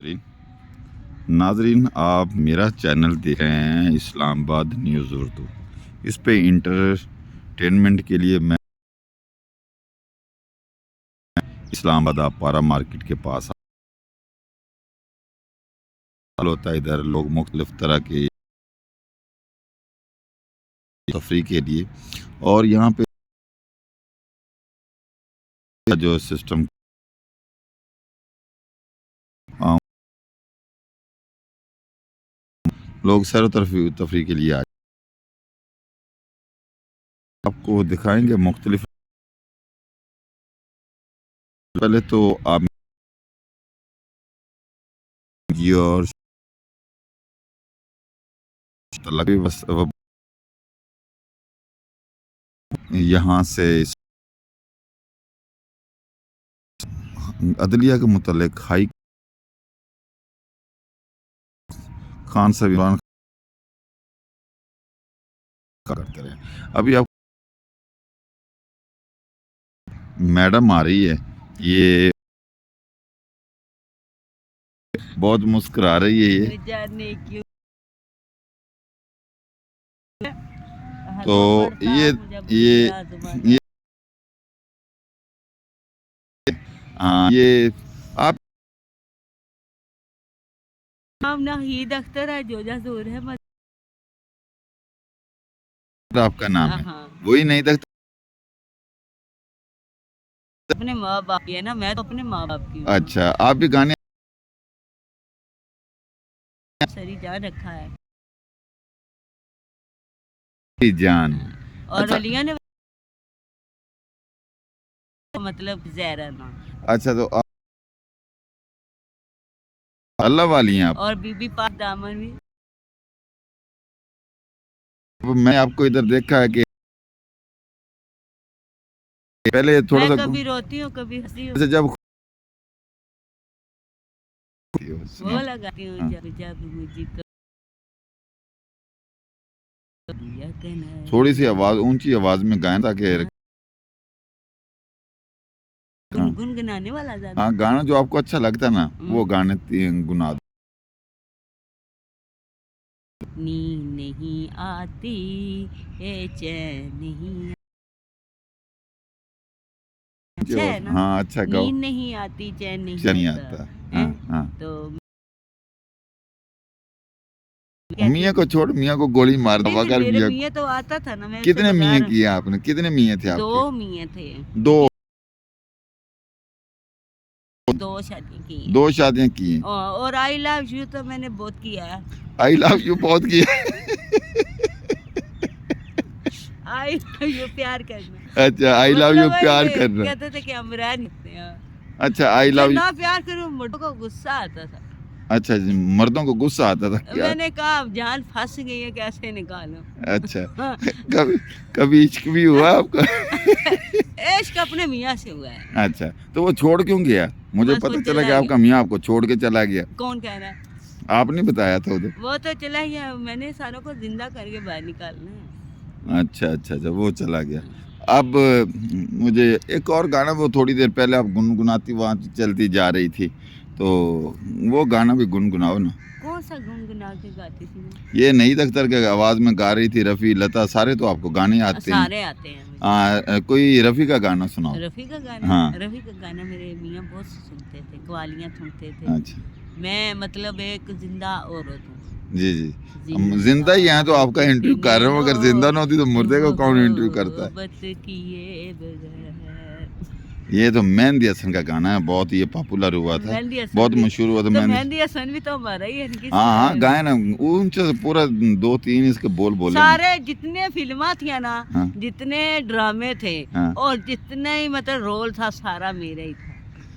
नाजरीन, आप मेरा चैनल देख रहे हैं इस्लामाबाद न्यूज़ उर्दू। इस पे इंटरटेनमेंट के लिए मैं इस्लामाबाद आपारा मार्केट के पास होता है। इधर लोग मुख्तलिफ तरह के तफरी के लिए, और यहाँ पे जो सिस्टम लोग सैर तफरी के लिए आए, आपको दिखाएंगे मुख्तलिफ। पहले तो आप और यहाँ से अदलिया के मुतल्लिक हाई खान साहब इमरान करते रहे। अभी आप मैडम आ रही है, ये बहुत मुस्कुरा रही है ये। तो ये ये आप नाम नाहीद अख्तर है, जो जसूर है आपका नाम है, वही नहीं देखता अपने माँ बाप की है ना, मैं तो अपने माँ बाप की हूँ। अच्छा, आप भी गाने सरी जान रखा है जान। और अच्छा, अलिया ने मतलब ज़हरा ना। अच्छा, तो अल्लाह वाली हैं आप। और बीबी पाक दामन भी। मैं आपको इधर देखा है कि पहले थोड़ा सा कभी रोती हूँ कभी हंसी हूँ, जब वो लगाती हूँ जब जब मुझे थोड़ी सी आवाज ऊंची आवाज में गाएं ताकि गुनगुनाने वाला ज्यादा। हाँ, गाना जो आपको अच्छा लगता है ना, वो गाने गुना दो। नींद नहीं आती है, चैन नहीं अच्छा है ना। हाँ, अच्छा गाओ। नींद नहीं आती, चैन नहीं आता। हाँ, हाँ। तो मियाँ को छोड़, मियाँ को गोली मार दो। मेरे मियाँ तो आता था ना। मैं कितने मियाँ किए आपने? कितने मियाँ थे आपके? 2 मियाँ थे। दो शादियाँ की हैं। 2 शादियाँ की हैं। और आई लव यू तो मैंने बहुत किया है। आई लव यू बहुत किया। आई लव यू प्यार करना। अच्छा, आई लव यू प्यार करना। कहते थे कि अमरान। अच्छा, आई लव यू। ना प्यार करूं मर्दों को गुस्सा आता था। अच्छा जी, मर्दों को गुस्सा आता था क्या? मैंने कहा जान फंस गई है, कैसे निकालूं। अच्छा, कभी इश्क भी हुआ आपका? इश्क अपने मियाँ से हुआ है। अच्छा, तो वो छोड़ क्यों गया? मुझे पता चला कि आपका मियाँ आपको छोड़ के चला गया। कौन कह रहा है? आपने बताया था उधर। वो तो चला गया, मैंने सारों को जिंदा करके बाहर निकालना है। अच्छा, अच्छा, अच्छा, वो चला गया। अब मुझे एक और गाना, वो थोड़ी देर पहले आप गुनगुनाती वहाँ चलती जा रही थी, तो वो गाना भी गुनगुनाओ ना। कौन सा गुनगुना के गाती थी? ये नहीं अख्तर के आवाज में गा रही थी। रफ़ी, लता, सारे तो आपको गाने आते हैं। सारे आते हैं। कोई रफ़ी का गाना सुनाओ। रफ़ी का गाना? हाँ, रफ़ी का गाना मेरे मियाँ बहुत सुनते थे, कवालियाँ सुनते थे। अच्छा, मैं मतलब एक जिंदा औरत हूँ। जी जी, हम जिंदा ही हैं तो आपका इंटरव्यू कर रहे हो। अगर जिंदा ना होती तो मुर्दे को कौन इंटरव्यू करता है? ये तो मेहंदी हसन का गाना है, बहुत ये पॉपुलर हुआ था, बहुत मशहूर हुआ था। तो मेहंदी हसन भी तो हमारा ही है। हाँ, हाँ, गाए ना ऊंचे पूरा 2-3 इसके बोल बोले। सारे जितने फिल्मा थी ना, हाँ, जितने ड्रामे थे, हाँ, और जितने ही मतलब रोल था, सारा मेरा ही था।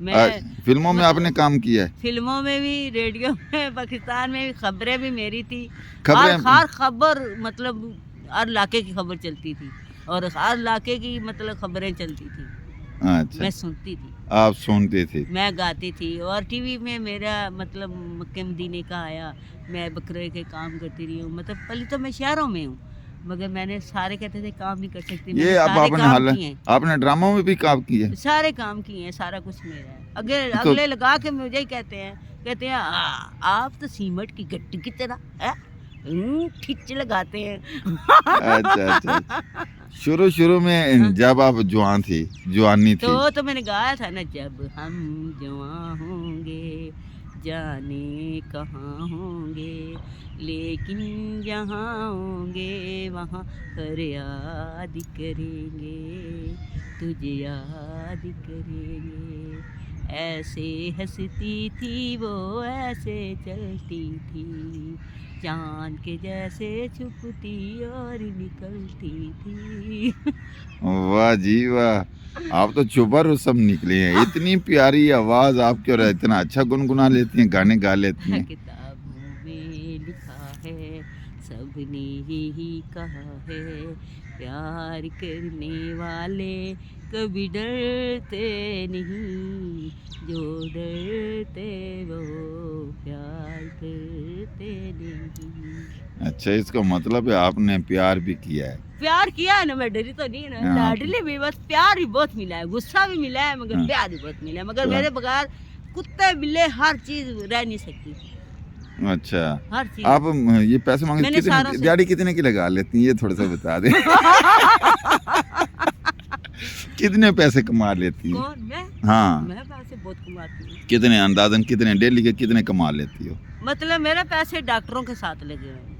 मैं फिल्मों में आपने काम किया है? फिल्मों में भी, रेडियो में, पाकिस्तान में भी, खबरें भी मेरी थी। खबरें, हर खबर मतलब हर इलाके की खबर चलती थी, और हर इलाके की मतलब खबरें चलती थी। अच्छा, मैं सुनती थी, आप सुनते थे, मैं गाती थी। और टीवी में मेरा मतलब मक्के मदीने का आया, मैं बकरे के काम करती रही हूँ। मतलब पहले तो मैं शहरों में हूँ, मगर मैंने सारे कहते थे काम नहीं कर सकती। ये अब आपने ड्रामों में भी काम किया? सारे काम किए हैं, सारा कुछ मेरा है। तो अगले लगा के मुझे ही कहते हैं कहते हैं आप तो सीमेंट की गट्टी की तरह है, खिंच लगाते हैं। अच्छा अच्छा। शुरू में जब आप जवान थी, जवानी थी, तो मैंने गाया था ना, जब हम जवान होंगे जाने कहाँ होंगे, लेकिन जहाँ होंगे वहाँ फरियाद करेंगे, तुझे याद करेंगे। ऐसे हंसती थी वो, ऐसे चलती थी, चांद के जैसे छुपती और निकलती थी। वाह जी वाह, आप तो चुपर सब निकले हैं। इतनी प्यारी आवाज आपकी और इतना अच्छा गुनगुना लेती हैं, गाने गा लेती हैं। किताबों में लिखा है, सबने यही कहा है, प्यार करने वाले कभी डरते नहीं, जो डरते वो प्यार करते नहीं। अच्छा, इसका मतलब है आपने प्यार भी किया है। प्यार किया है ना, मैं डरी तो नहीं ना, हाँ। लाडली भी, बस प्यार भी बहुत मिला है, गुस्सा भी मिला है, मगर हाँ। प्यार भी बहुत मिला है। मगर तो- मेरे बगैर कुत्ते बिल्ले हर चीज रह नहीं सकती, अच्छा, हर चीज। आप ये पैसे मांगे मैंने सारों कितने, से- दिहाड़ी कितने की लगा लेती हैं, ये थोड़ा सा बता दें। कितने पैसे कमा लेती हैं? कौन मैं? हाँ, मैं पैसे बहुत कमाती हूँ। कितने अंदाजन, कितने डेली के कितने कमा लेती हो? मतलब मेरे पैसे डॉक्टरों के साथ लगे हुए हैं।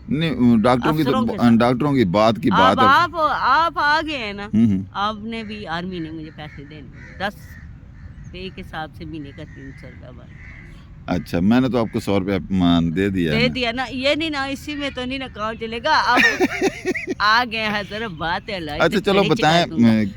नहीं, डॉक्टरों की अफसरों के तो साथ। डॉक्टरों की बात की अब बात है। आप आ गए हैं ना, हम्म। आपने भी आर्मी ने मुझे पैसे देने 10 पे के हिसाब से महीने का 300 रुपया बन अच्छा, मैंने तो आपको 100 रुपया दे दिया है दे ना। दिया ना, ये नहीं ना, इसी में तो नहीं ना काम चलेगा। अब आ गए हैं जरा, बात है लाइट। अच्छा चलो बताएं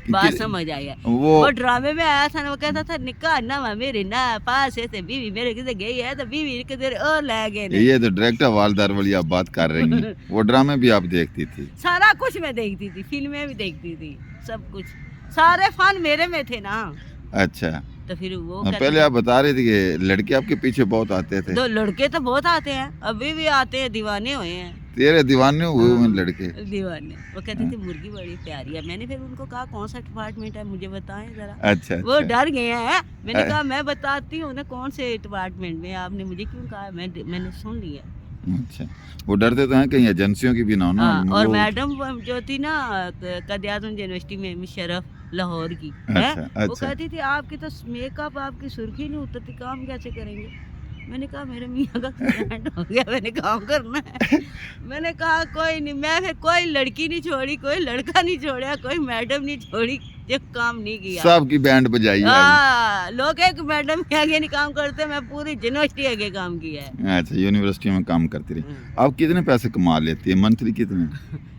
बात समझ आई है। वो वो ड्रामे में आया था ना, वो कहता था निकाह ना मेरे ना पास है, बीवी मेरे किधर गई है तो बीवी किधर और ले गए ने। ये तो डायरेक्टर वालदार वाली आप बात कर रही हैं। वो ड्रामे भी आप देखती थी? सारा कुछ मैं देखती थी, फिल्में भी देखती थी, सब कुछ, सारे फन मेरे में थे ना। अच्छा, तो फिर वो पहले आप बता रहे थे कि लड़के आपके पीछे बहुत आते थे। दो लड़के तो बहुत आते हैं, अभी भी आते हैं, दीवाने हुए हैं। तेरे दीवाने हुए हाँ। हैं लड़के? दीवाने। वो कहते थे मुर्गी बड़ी प्यारी है। मैंने फिर उनको कहा कौन सा डिपार्टमेंट है, मुझे बताएं जरा। अच्छा वो अच्छा। डर गए हैं। मैंने कहा मैं बताती हूँ ना कौन से डिपार्टमेंट में, आपने मुझे क्यों कहा, मैंने सुन लिया। अच्छा, वो डरते तो हैं कहीं एजेंसियों की भी ना हो ना। हाँ, और वो- मैडम जो थी ना कायद-ए-आज़म यूनिवर्सिटी में मिशरफ लाहौर की है, अच्छा वो अच्छा। कहती थी आपकी तो मेकअप, आपकी सुर्खी नहीं उतरती, काम कैसे करेंगे। मैंने कहा मेरे मियाँ का एक्सीडेंट हो गया, मैंने काम करना है। मैंने कहा कोई नहीं, मैं फिर कोई लड़की नहीं छोड़ी, कोई लड़का नहीं छोड़ा, कोई मैडम नहीं छोड़ी जो काम नहीं किया। सबकी बैंड बजाई है हाँ, लोग एक मैडम के आगे नहीं काम करते, मैं पूरी यूनिवर्सिटी आगे काम किया है। आपने। अच्छा, यूनिवर्सिटी में काम करती रही। हम्म। आप कितने पैसे कमा लेती है मंथली, कितने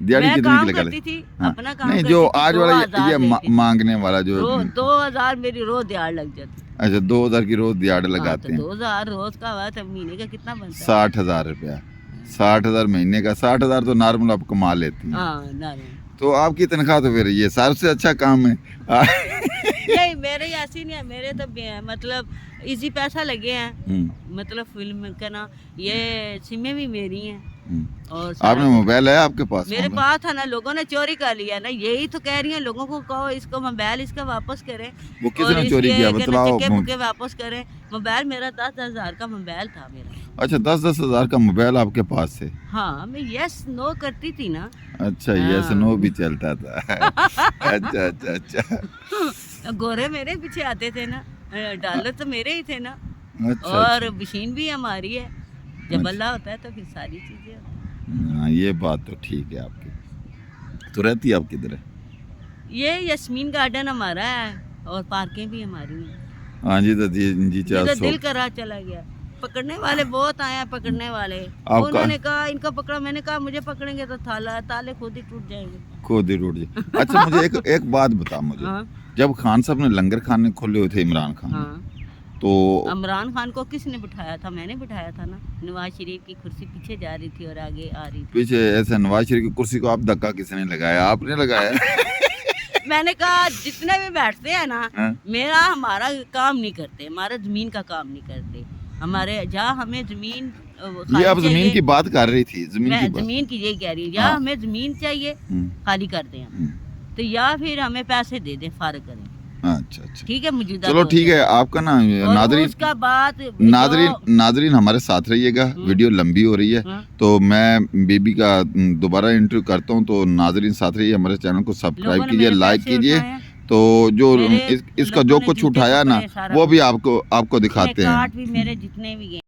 दिहाड़ी मैं कितने काम की लगा करती लेती? थी, हाँ। अपना काम नहीं, करती जो थी, आज वाला 2000 ये देती थी। मांगने वाला जो 2000 मेरी रोज दिहाड़ लग जाती। अच्छा, 2000 की रोज दिहाड़ लगाते हैं। 2000 रोज का हुआ तो महीने का कितना बनता है? 60,000 रुपया, 60,000 महीने का। 60,000 तो नॉर्मल आप कमा लेती हैं। हाँ ना तो आपकी तनख्वाह तो फिर ये सबसे अच्छा काम है। नहीं, मेरे ऐसी नहीं है, मेरे तो मतलब इजी पैसा लगे हैं। हम्म, मतलब फिल्म का ना, ये सिमें भी मेरी हैं। हम्म। और सारा आपने मोबाइल है आपके पास? मेरे पास था ना, लोगों ने चोरी कर लिया ना, यही तो कह रही हैं लोगों को, कहो इसको मोबाइल इसका वापस करें। वो और किसने चोरी इसके किया कहना बताओ? चक्के बुक्के वापस करें। मोबाइल मेरा 10,000 का मोबाइल था मेरा। अच्छा, 10,000 का मोबाइल आपके पास है? हाँ, मैं यस नो करती थी ना। अच्छा, हाँ। यस नो भी चलता था। अच्छा अच्छा अच्छा। गोरे मेरे पीछे आते थे ना, डॉलर तो मेरे ही थे ना। अच्छा, और मशीन भी हमारी है, जब अच्छा। अल्लाह होता है तो फिर सारी चीजें। हाँ, ये बात तो ठीक है आपकी। तो रहती आप किधर है? ये यस्मीन गार्डन हमारा है और पार्कें भी हमारी हैं। हाँ जी, तो जी जिधर चार दिल करा चला गया। पकड़ने वाले बहुत आए हैं, पकड़ने वाले। आपका- उन्होंने कहा इनका पकड़ा, मैंने कहा मुझे पकड़ेंगे तो ताले खुद ही टूट जाएंगे। खुद ही टूट जाए। अच्छा, मुझे एक बात बता मुझे। हाँ जब खान साहब ने लंगर खाने खोले हुए थे, इमरान खान ने, हाँ। तो इमरान खान को किसने बिठाया था? मैंने बिठाया था ना। नवाज शरीफ की कुर्सी पीछे जा रही थी और आगे आ रही थी। पीछे ऐसे नवाज शरीफ की कुर्सी को आप धक्का किसने लगाया? आपने लगाया? मैंने कहा जितने भी बैठते हैं ना, हाँ? हमारा काम नहीं करते, हमारा जमीन का काम नहीं करते। हमारे जहाँ हमें जमीन ये आप जमीन की बात कर रही थी, जमीन की मैं बात। जमीन की यही कह रही हूँ, या हाँ। हमें जमीन चाहिए हम्म, खाली कर दें हम, हम्म। तो या फिर हमें पैसे दे दें, फारग करें। अच्छा अच्छा, ठीक है मौजूदा चलो दौर ठीक में। है। आपका ना और नादरीन उसका बाद नादरीन हमारे साथ रहिएगा, वीडियो लंबी हो रही है तो मैं बेबी का दोबारा इंटरव्यू करता हूँ। तो नादरीन साथ रहिए, हमारे चैनल को सब्सक्राइब कीजिए, लाइक कीजिए। तो जो इसका जो कुछ उठाया ना वो भी आपको दिखाते हैं। काट भी मेरे जितने भी